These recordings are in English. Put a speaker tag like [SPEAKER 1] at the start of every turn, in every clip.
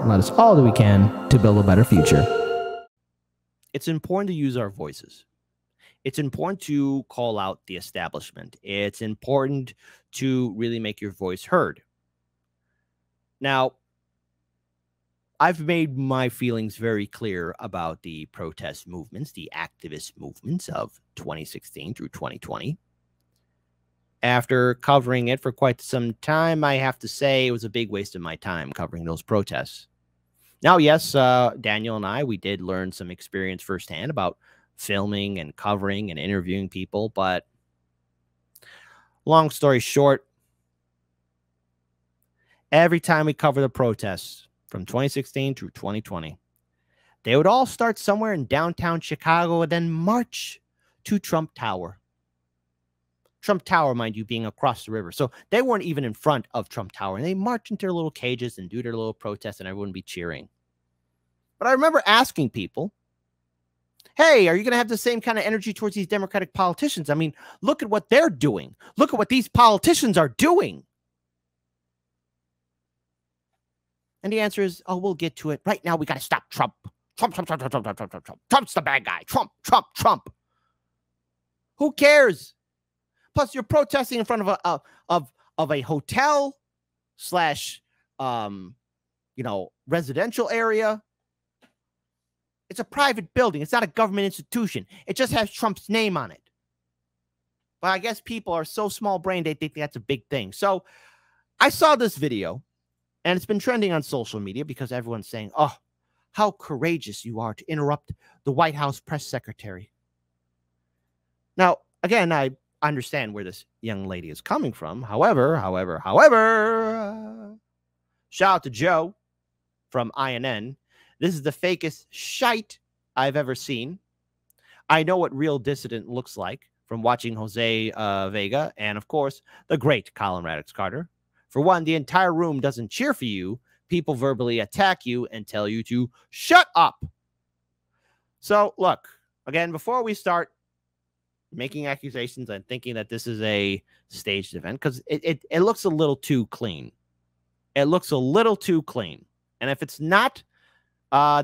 [SPEAKER 1] and let us all do we can to build a better future. It's important to use our voices. It's important to call out the establishment. It's important to really make your voice heard. Now, I've made my feelings very clear about the protest movements, the activist movements of 2016 through 2020. After covering it for quite some time, I have to say it was a big waste of my time covering those protests. Now, yes, Daniel and I, we did learn some experience firsthand about filming and covering and interviewing people, but long story short, every time we cover the protests from 2016 through 2020, they would all start somewhere in downtown Chicago and then march to Trump Tower. Trump Tower, mind you, being across the river. So they weren't even in front of Trump Tower, and they march into their little cages and do their little protests, and everyone would be cheering. But I remember asking people, hey, are you going to have the same kind of energy towards these Democratic politicians? I mean, look at what they're doing. Look at what these politicians are doing. And the answer is, oh, we'll get to it. Right now, we got to stop Trump. Trump. Trump's the bad guy. Trump. Who cares? Plus, you're protesting in front of a hotel slash, residential area. It's a private building. It's not a government institution. It just has Trump's name on it. But I guess people are so small-brained, they think that's a big thing. So I saw this video, and it's been trending on social media because everyone's saying, oh, how courageous you are to interrupt the White House press secretary. Now, again, I understand where this young lady is coming from. However, shout out to Joe from INN. This is the fakest shite I've ever seen. I know what real dissident looks like from watching Jose Vega and, of course, the great Colin Radix Carter. For one, the entire room doesn't cheer for you. People verbally attack you and tell you to shut up. So, look, again, before we start making accusations and thinking that this is a staged event, because it looks a little too clean. It looks a little too clean. And if it's not,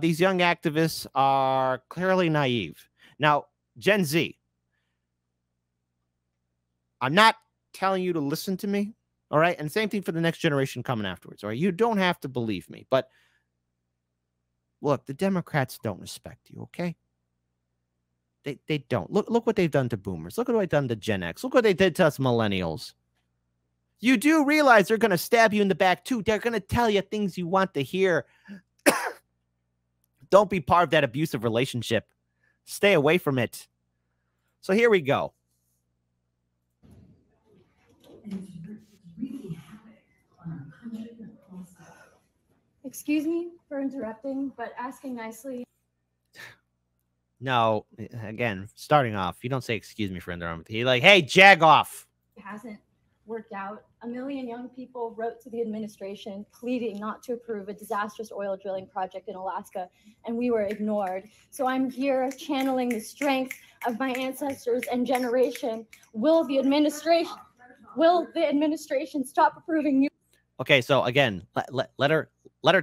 [SPEAKER 1] these young activists are clearly naive. Now, Gen Z, I'm not telling you to listen to me, all right? And same thing for the next generation coming afterwards, all right? You don't have to believe me. But look, the Democrats don't respect you, okay? They don't. Look what they've done to boomers. Look what they've done to Gen X. Look what they did to us millennials. You do realize they're going to stab you in the back, too. They're going to tell you things you want to hear. Don't be part of that abusive relationship. Stay away from it. So here we go.
[SPEAKER 2] Excuse me for interrupting, but asking nicely.
[SPEAKER 1] No, again, starting off, you don't say excuse me for interrupting. You're like, hey, jag off.
[SPEAKER 2] It hasn't worked out. 1 million young people wrote to the administration pleading not to approve a disastrous oil drilling project in Alaska, and we were ignored. So I'm here channeling the strength of my ancestors and generation. Will the administration stop approving new?
[SPEAKER 1] Okay, so again, let her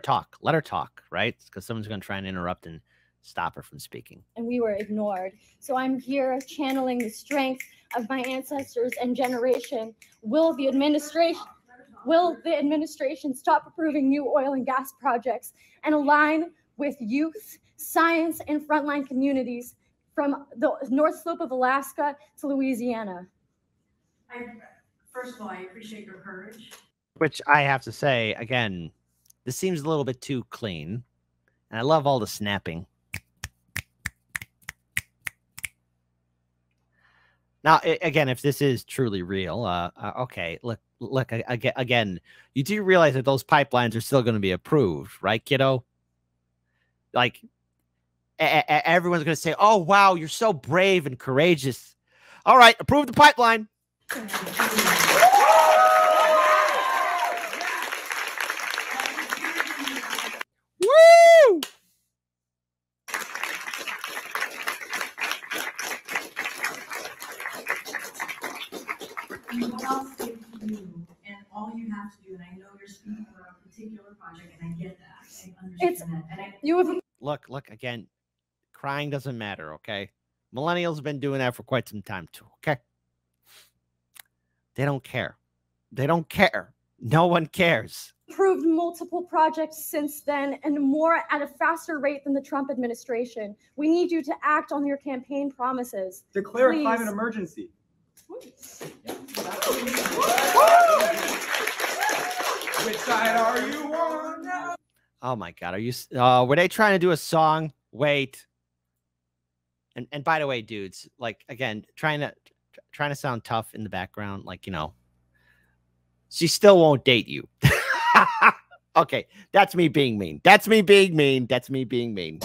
[SPEAKER 1] talk. Let her talk, right? Because someone's going to try and interrupt and stop her from speaking.
[SPEAKER 2] And we were ignored. So I'm here channeling the strength of my ancestors and generation. Will the administration stop approving new oil and gas projects and align with youth, science, and frontline communities from the North Slope of Alaska to Louisiana?
[SPEAKER 3] First of all, I appreciate your courage.
[SPEAKER 1] Which I have to say, again, this seems a little bit too clean. And I love all the snapping. Now, again, if this is truly real, okay, look, again, you do realize that those pipelines are still going to be approved, right, kiddo? Like, everyone's going to say, oh, wow, you're so brave and courageous. All right, approve the pipeline. Woo!
[SPEAKER 3] What I'll say to you, and all you have to do, and I know you're speaking about a particular project, and I get that, I understand.
[SPEAKER 2] It's
[SPEAKER 3] understand that. And I,
[SPEAKER 2] you have
[SPEAKER 1] Look again. Crying doesn't matter, okay? Millennials have been doing that for quite some time too, okay? They don't care. They don't care. No one cares.
[SPEAKER 2] approved multiple projects since then and more at a faster rate than the Trump administration. We need you to act on your campaign promises.
[SPEAKER 4] Declare
[SPEAKER 2] Please.
[SPEAKER 4] a climate emergency. Which side are you on now?
[SPEAKER 1] Oh my God. Are you, were they trying to do a song? Wait. And by the way, dudes, like, again, trying to sound tough in the background, like, you know, she still won't date you. Okay, that's me being mean. That's me being mean. That's me being mean.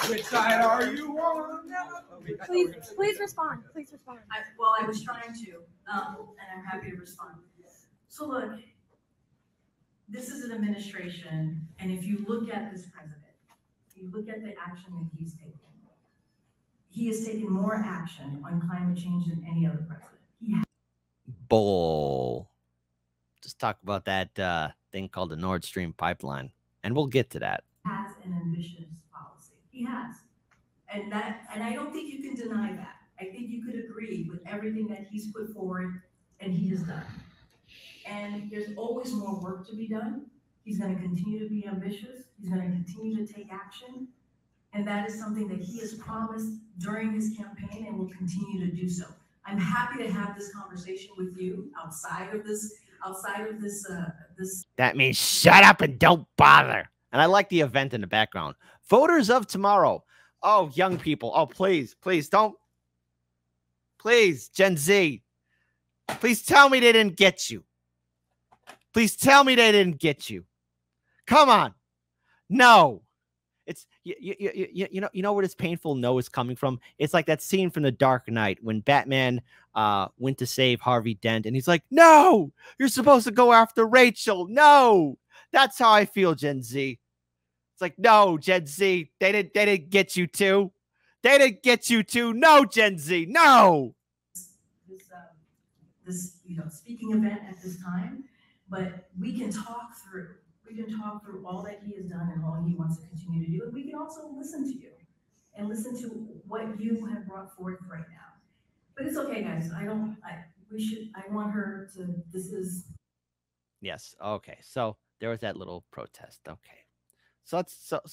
[SPEAKER 4] Which side are you on now?
[SPEAKER 2] Please respond. Please respond.
[SPEAKER 3] I was trying to, and I'm happy to respond. So look, this is an administration, and if you look at this president, you look at the action that he's taken, he has taken more action on climate change than any other president.
[SPEAKER 1] Bull. Just talk about that thing called the Nord Stream pipeline, and we'll get to that.
[SPEAKER 3] Has an ambitious policy. He has. And I don't think you can deny that. I think you could agree with everything that he's put forward and he has done. And there's always more work to be done. He's going to continue to be ambitious. He's going to continue to take action. And that is something that he has promised during his campaign and will continue to do so. I'm happy to have this conversation with you outside of this.
[SPEAKER 1] That means shut up and don't bother. And I like the event in the background. Voters of tomorrow. Oh, young people. Oh, please don't. Please, Gen Z. Please tell me they didn't get you. Please tell me they didn't get you. Come on. No. It's you know where this painful no is coming from? It's like that scene from The Dark Knight when Batman went to save Harvey Dent and he's like, "No, you're supposed to go after Rachel." No. That's how I feel, Gen Z. It's like, no, Gen Z, they didn't get you too. They didn't get you too. No, Gen Z, no.
[SPEAKER 3] This speaking event at this time, but we can talk through all that he has done and all he wants to continue to do. And we can also listen to you and listen to what you have brought forth right now. But it's okay, guys. I want her to,
[SPEAKER 1] Yes. Okay. So there was that little protest. Okay. So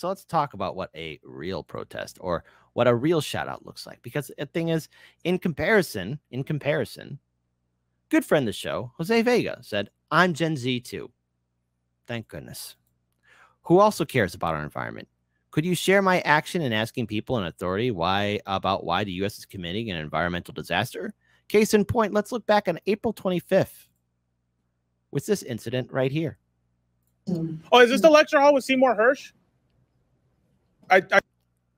[SPEAKER 1] let's talk about what a real protest or what a real shout out looks like. Because the thing is, in comparison, good friend of the show, Jose Vega, said, "I'm Gen Z too." Thank goodness. Who also cares about our environment? Could you share my action in asking people in authority about why the U.S. is committing an environmental disaster? Case in point, let's look back on April 25th with this incident right here.
[SPEAKER 5] Oh, is this the lecture hall with Seymour Hersh?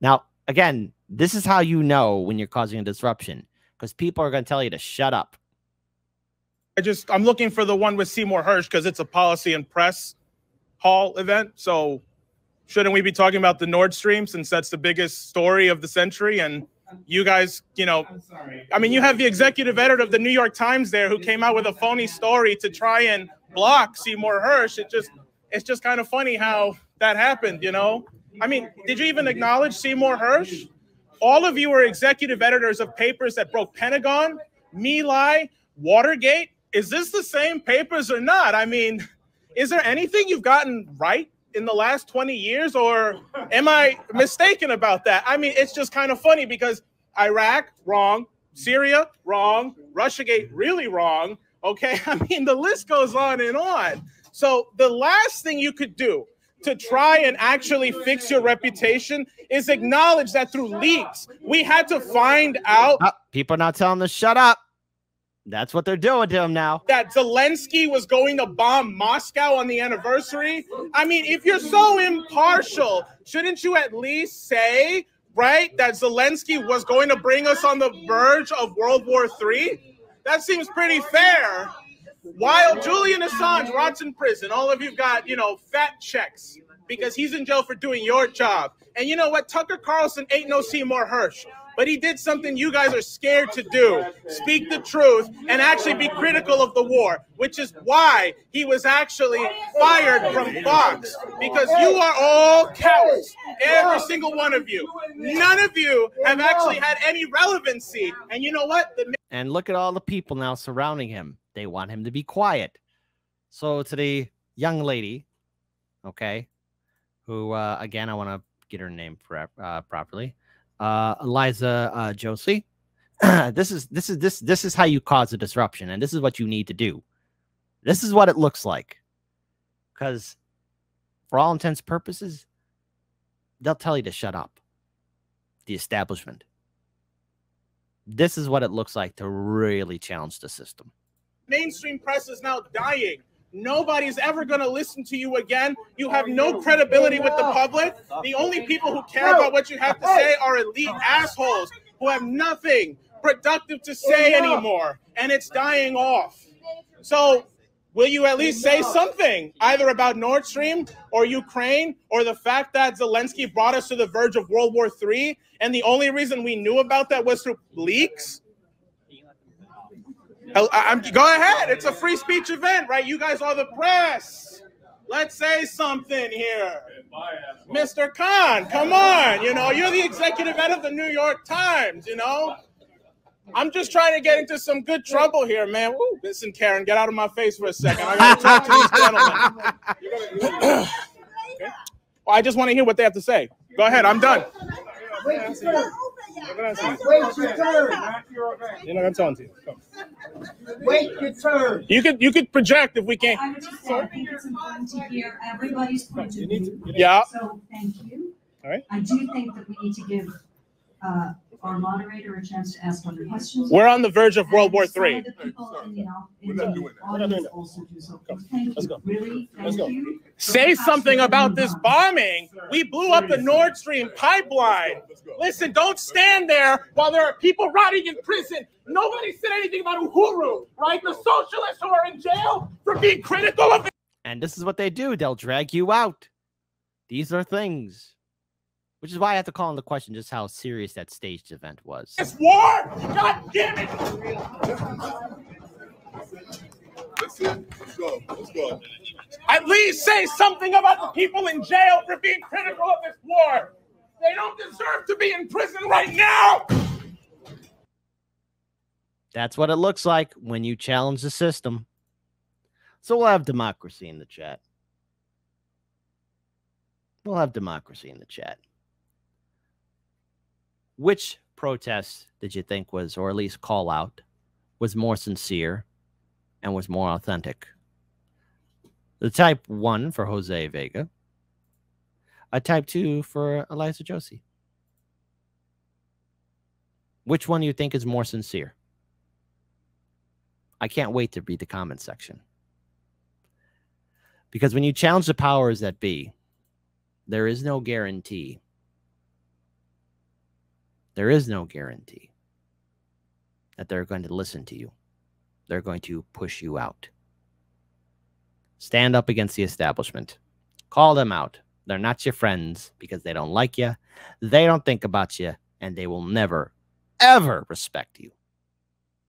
[SPEAKER 1] Now, again, this is how you know when you're causing a disruption, because people are going to tell you to shut up.
[SPEAKER 5] I'm looking for the one with Seymour Hersh because it's a policy and press hall event. So shouldn't we be talking about the Nord Stream since that's the biggest story of the century? And you guys, I'm sorry. I mean, you have the executive editor of the New York Times there who came out with a phony story to try and block Seymour Hersh. It's just kind of funny how that happened, I mean, did you even acknowledge Seymour Hersh? All of you are executive editors of papers that broke Pentagon, My Lai, Watergate. Is this the same papers or not? I mean, is there anything you've gotten right in the last 20 years, or am I mistaken about that? I mean, it's just kind of funny because Iraq, wrong. Syria, wrong. Russiagate, really wrong. Okay, I mean, the list goes on and on. So the last thing you could do to try and actually fix your reputation is acknowledge that through leaks, we had to find out.
[SPEAKER 1] People are not telling them to shut up. That's what they're doing to him now.
[SPEAKER 5] That Zelensky was going to bomb Moscow on the anniversary. I mean, if you're so impartial, shouldn't you at least say, right, that Zelensky was going to bring us on the verge of World War III? That seems pretty fair. While Julian Assange rots in prison, all of you've got, fat checks because he's in jail for doing your job. And you know what? Tucker Carlson ain't no Seymour Hersh. but he did something you guys are scared to do. Speak the truth and actually be critical of the war, which is why he was actually fired from Fox, because you are all cowards, every single one of you. None of you have actually had any relevancy. And you know what?
[SPEAKER 1] And look at all the people now surrounding him. They want him to be quiet. So to the young lady, okay, who, again, I want to get her name properly. Eliza Josie. This is how you cause a disruption, and this is what you need to do. This is what it looks like. Because for all intents and purposes, they'll tell you to shut up. The establishment. This is what it looks like to really challenge the system.
[SPEAKER 5] Mainstream press is now dying. Nobody's ever going to listen to you again. You have no credibility with the public. The only people who care about what you have to say are elite assholes who have nothing productive to say anymore. And it's dying off. So will you at least say something, either about Nord Stream or Ukraine or the fact that Zelensky brought us to the verge of World War III, and the only reason we knew about that was through leaks? Go ahead. It's a free speech event, right? You guys are the press. Let's say something here. Mr. Khan, come on. You know, you're the executive head of the New York Times, you know. I'm just trying to get into some good trouble here, man. Woo, listen, Karen, get out of my face for a second. I got to talk to these gentlemen. Okay. Well, I just want to hear what they have to say. Go ahead. I'm done.
[SPEAKER 4] Wait your turn.
[SPEAKER 5] You're not going to tell them to you. Come.
[SPEAKER 4] Wait your turn.
[SPEAKER 5] You could project if we can't.
[SPEAKER 3] I would just say, I think it's important to hear everybody's point of view.
[SPEAKER 5] Yeah.
[SPEAKER 3] So thank you.
[SPEAKER 5] All right.
[SPEAKER 3] I do think that we need to give our moderator a chance to ask other questions.
[SPEAKER 5] We're on the verge of World War III.
[SPEAKER 3] Let's go. Really, thank you.
[SPEAKER 5] Say something about this bombing. We blew up the Nord Stream pipeline. Listen, don't stand there while there are people rotting in prison. Nobody said anything about Uhuru, right? The socialists who are in jail for being critical of it.
[SPEAKER 1] And this is what they do. They'll drag you out. These are things. Which is why I have to call into question just how serious that staged event was.
[SPEAKER 5] This war! God damn it!
[SPEAKER 6] Let's go.
[SPEAKER 5] At least say something about the people in jail for being critical of this war. They don't deserve to be in prison right now.
[SPEAKER 1] That's what it looks like when you challenge the system. So we'll have democracy in the chat. We'll have democracy in the chat. Which protest did you think was, or at least call out, was more sincere and was more authentic? The type 1 for Jose Vega. A type 2 for Eliza Josie. Which one do you think is more sincere? I can't wait to read the comment section. Because when you challenge the powers that be, there is no guarantee. There is no guarantee that they're going to listen to you. They're going to push you out. Stand up against the establishment. Call them out. They're not your friends because they don't like you. They don't think about you, and they will never, ever respect you.